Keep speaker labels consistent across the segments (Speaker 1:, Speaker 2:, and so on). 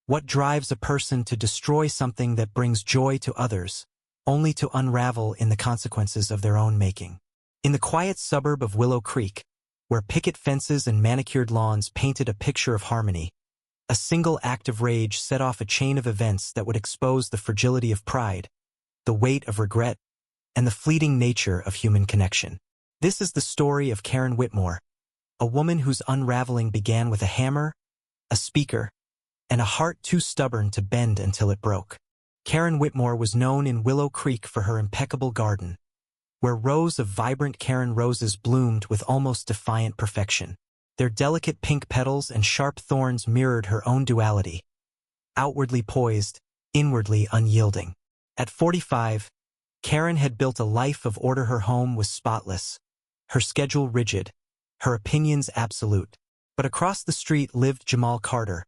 Speaker 1: What drives a person to destroy something that brings joy to others, only to unravel in the consequences of their own making? In the quiet suburb of Willow Creek, where picket fences and manicured lawns painted a picture of harmony, a single act of rage set off a chain of events that would expose the fragility of pride, the weight of regret, and the fleeting nature of human connection. This is the story of Karen Whitmore, a woman whose unraveling began with a hammer, a speaker, and a heart too stubborn to bend until it broke. Karen Whitmore was known in Willow Creek for her impeccable garden, where rows of vibrant Karen roses bloomed with almost defiant perfection. Their delicate pink petals and sharp thorns mirrored her own duality, outwardly poised, inwardly unyielding. At 45, Karen had built a life of order. Her home was spotless, her schedule rigid, her opinions absolute. But across the street lived Jamal Carter,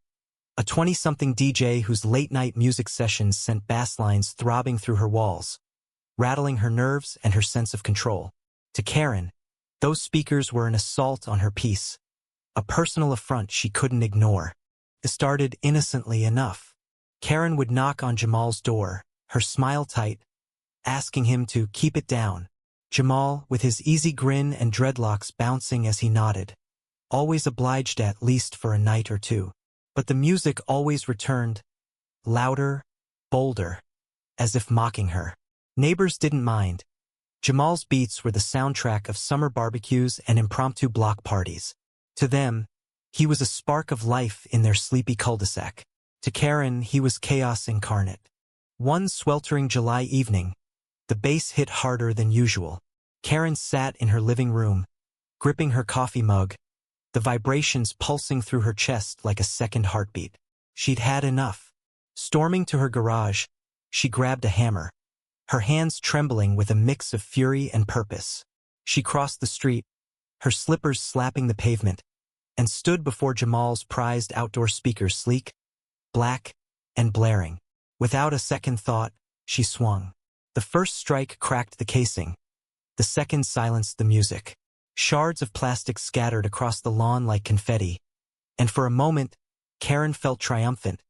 Speaker 1: a 20-something DJ whose late-night music sessions sent bass lines throbbing through her walls, rattling her nerves and her sense of control. To Karen, those speakers were an assault on her peace, a personal affront she couldn't ignore. It started innocently enough. Karen would knock on Jamal's door, her smile tight, asking him to keep it down. Jamal, with his easy grin and dreadlocks bouncing as he nodded, always obliged at least for a night or two. But the music always returned, louder, bolder, as if mocking her. Neighbors didn't mind. Jamal's beats were the soundtrack of summer barbecues and impromptu block parties. To them, he was a spark of life in their sleepy cul-de-sac. To Karen, he was chaos incarnate. One sweltering July evening, the bass hit harder than usual. Karen sat in her living room, gripping her coffee mug, the vibrations pulsing through her chest like a second heartbeat. She'd had enough. Storming to her garage, she grabbed a hammer, her hands trembling with a mix of fury and purpose. She crossed the street, her slippers slapping the pavement, and stood before Jamal's prized outdoor speakers, sleek, black, and blaring. Without a second thought, she swung. The first strike cracked the casing. The second silenced the music. Shards of plastic scattered across the lawn like confetti, and for a moment, Karen felt triumphant,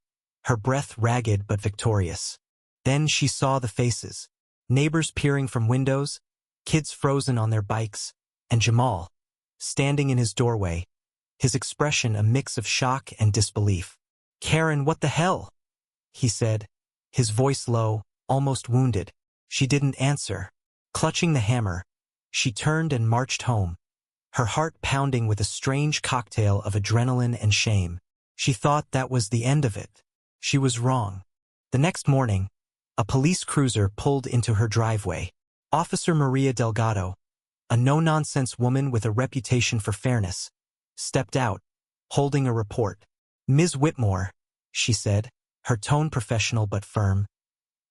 Speaker 1: her breath ragged but victorious. Then she saw the faces, neighbors peering from windows, kids frozen on their bikes, and Jamal, standing in his doorway, his expression a mix of shock and disbelief. "Karen, what the hell?" he said, his voice low, almost wounded. She didn't answer. Clutching the hammer, she turned and marched home, her heart pounding with a strange cocktail of adrenaline and shame. She thought that was the end of it. She was wrong. The next morning, a police cruiser pulled into her driveway. Officer Maria Delgado, a no-nonsense woman with a reputation for fairness, stepped out, holding a report. "Ms. Whitmore," she said, her tone professional but firm,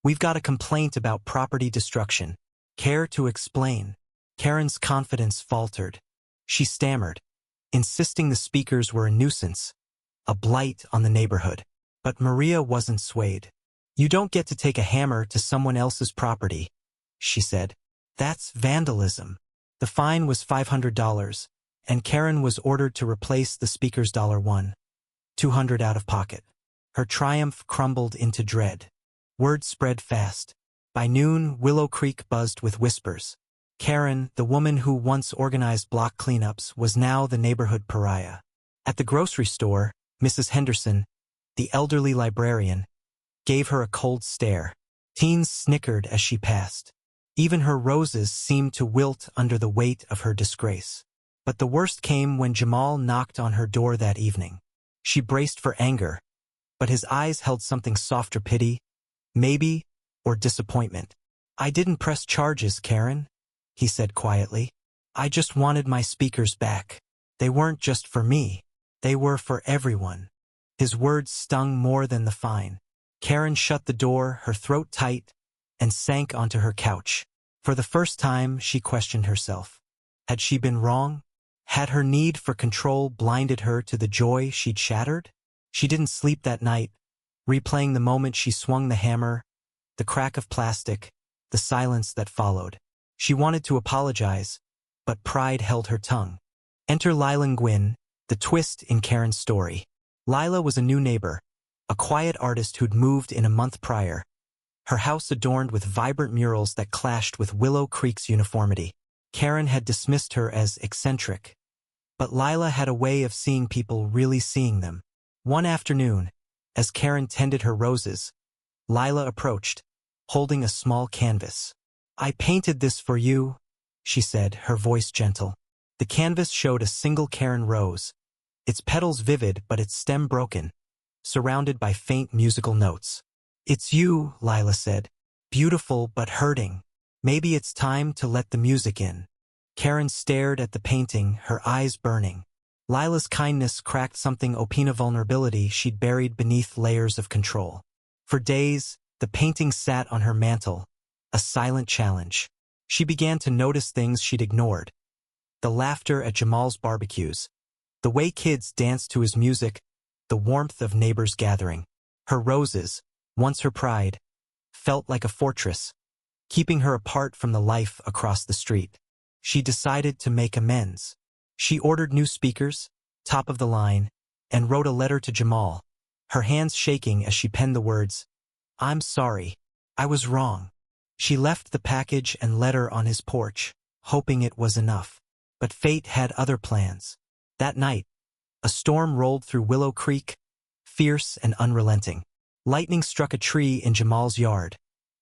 Speaker 1: "we've got a complaint about property destruction. Care to explain?" Karen's confidence faltered. She stammered, insisting the speakers were a nuisance, a blight on the neighborhood. But Maria wasn't swayed. "You don't get to take a hammer to someone else's property," she said. "That's vandalism." The fine was $500, and Karen was ordered to replace the speakers. $200 out of pocket. Her triumph crumbled into dread. Word spread fast. By noon, Willow Creek buzzed with whispers. Karen, the woman who once organized block cleanups, was now the neighborhood pariah. At the grocery store, Mrs. Henderson, the elderly librarian, gave her a cold stare. Teens snickered as she passed. Even her roses seemed to wilt under the weight of her disgrace. But the worst came when Jamal knocked on her door that evening. She braced for anger, but his eyes held something softer: pity, maybe, or disappointment. "I didn't press charges, Karen," he said quietly. "I just wanted my speakers back. They weren't just for me. They were for everyone." His words stung more than the fine. Karen shut the door, her throat tight, and sank onto her couch. For the first time, she questioned herself. Had she been wrong? Had her need for control blinded her to the joy she'd shattered? She didn't sleep that night, replaying the moment she swung the hammer, the crack of plastic, the silence that followed. She wanted to apologize, but pride held her tongue. Enter Lila Gwynn, the twist in Karen's story. Lila was a new neighbor, a quiet artist who'd moved in a month prior, her house adorned with vibrant murals that clashed with Willow Creek's uniformity. Karen had dismissed her as eccentric, but Lila had a way of seeing people really seeing them. One afternoon, as Karen tended her roses, Lila approached, holding a small canvas. "I painted this for you," she said, her voice gentle. The canvas showed a single Karen rose, its petals vivid but its stem broken, surrounded by faint musical notes. "It's you," Lila said. "Beautiful but hurting. Maybe it's time to let the music in." Karen stared at the painting, her eyes burning. Lila's kindness cracked something Opina vulnerability she'd buried beneath layers of control. For days, the painting sat on her mantle, a silent challenge. She began to notice things she'd ignored. The laughter at Jamal's barbecues, the way kids danced to his music, the warmth of neighbors gathering. Her roses, once her pride, felt like a fortress, keeping her apart from the life across the street. She decided to make amends. She ordered new speakers, top of the line, and wrote a letter to Jamal, her hands shaking as she penned the words, "I'm sorry. I was wrong." She left the package and letter on his porch, hoping it was enough. But fate had other plans. That night, a storm rolled through Willow Creek, fierce and unrelenting. Lightning struck a tree in Jamal's yard,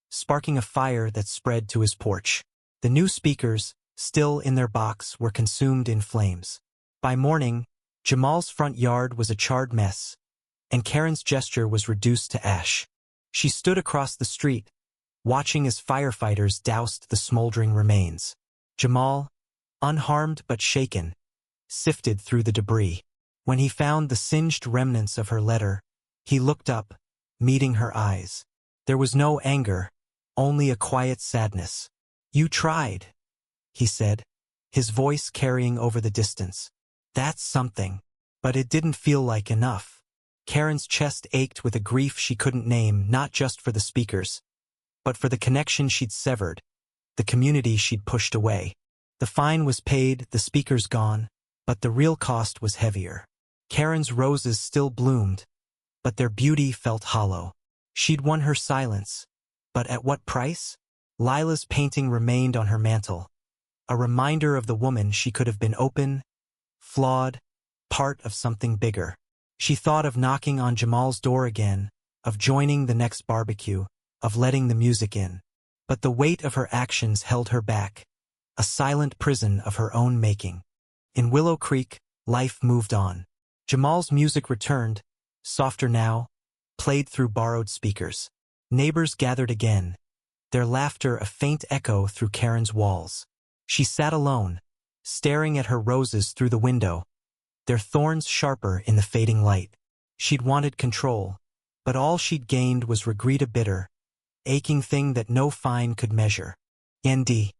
Speaker 1: sparking a fire that spread to his porch. The new speakers, still in their box, were consumed in flames. By morning, Jamal's front yard was a charred mess, and Karen's gesture was reduced to ash. She stood across the street, watching as firefighters doused the smoldering remains. Jamal, unharmed but shaken, sifted through the debris. When he found the singed remnants of her letter, he looked up, meeting her eyes. There was no anger, only a quiet sadness. "You tried," he said, his voice carrying over the distance. "That's something. But it didn't feel like enough." Karen's chest ached with a grief she couldn't name, not just for the speakers, but for the connection she'd severed, the community she'd pushed away. The fine was paid, the speakers gone, but the real cost was heavier. Karen's roses still bloomed, but their beauty felt hollow. She'd won her silence, but at what price? Lila's painting remained on her mantle, a reminder of the woman she could have been: open, flawed, part of something bigger. She thought of knocking on Jamal's door again, of joining the next barbecue, of letting the music in. But the weight of her actions held her back, a silent prison of her own making. In Willow Creek, life moved on. Jamal's music returned, softer now, played through borrowed speakers. Neighbors gathered again, their laughter a faint echo through Karen's walls. She sat alone, staring at her roses through the window, their thorns sharper in the fading light. She'd wanted control, but all she'd gained was regret, a bitter, aching thing that no fine could measure. ND